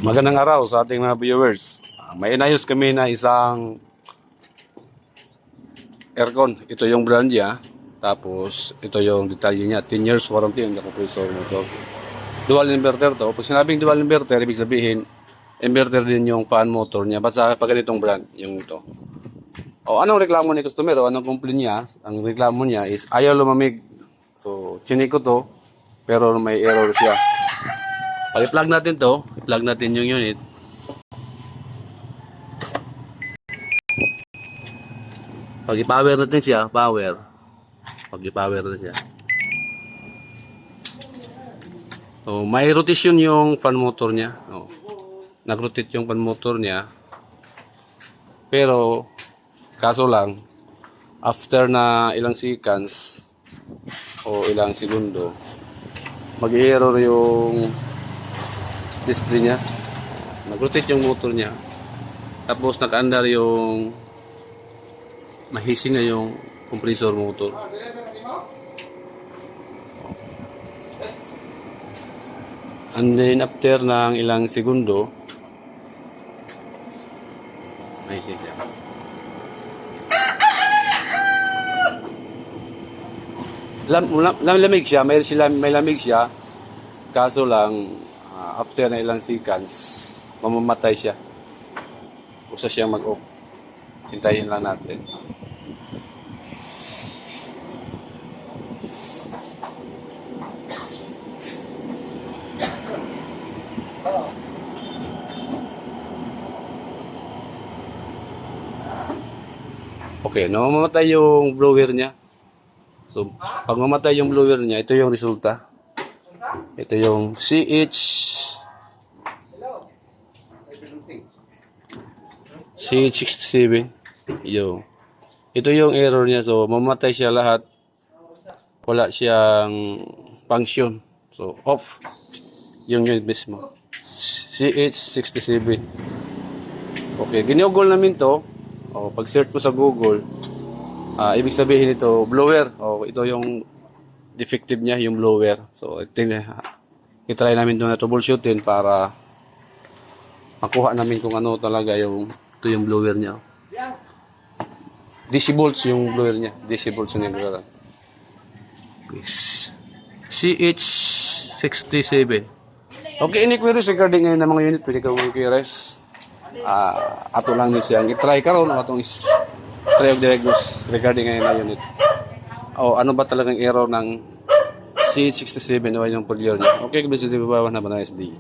Magandang araw sa ating mga viewers. May inayos kami na isang aircon. Ito yung brand niya. Tapos ito yung detalye niya. 10 years warranty yung compressor motor. Dual inverter to. Pag sinabing dual inverter, ibig sabihin inverter din yung fan motor niya. Basta pag ganitong brand, yung ito. O anong reklamo ni customer o anong complaint niya? Ang reklamo niya is ayaw lumamig. So chinik ko to pero may error siya. Pag i-plug natin to, i-plug natin yung unit. Pag i-power natin siya, power. Pag i-power natin siya. So, may rotation yung fan motor niya. Oh. Nag-rotate yung fan motor niya. Pero, kaso lang, after na ilang seconds o ilang segundo, mag-error yung display niya. Nag-rotate yung motor niya. Tapos naka-under yung mahising na yung compressor motor. And then after ng ilang segundo, mahising siya. Lamig siya, may lamig siya. Kaso lang after na ilang seconds, mamamatay siya. Usa siya mag-off. Hintayin lang natin. Okay, mamamatay yung blower niya. So, pag mamatay yung blower niya, ito yung resulta. Ito yung CH67. Yo. Ito yung error niya. So, mamatay siya lahat. Wala siyang function. So, off. Yung unit mismo. CH67. Okay, ginugol namin to. O, pag search mo sa Google, ibig sabihin ito, blower. O, ito yung defective niya, yung blower. So, i-try namin doon na troubleshootin para makuha namin kung ano talaga yung ito yung blower niya. DC volts yung blower niya. DC volts yung naglaran. CH67. Okay, ini-queries regarding ngayon ng mga unit. Pwede ka mag-queries. Ato lang ni siyang i-try karon o atong try of diagnose regarding ngayon na unit. O ano ba talagang error ng CH67 o yung failure niya. Okay, bless you, bye-bye. Have a nice day.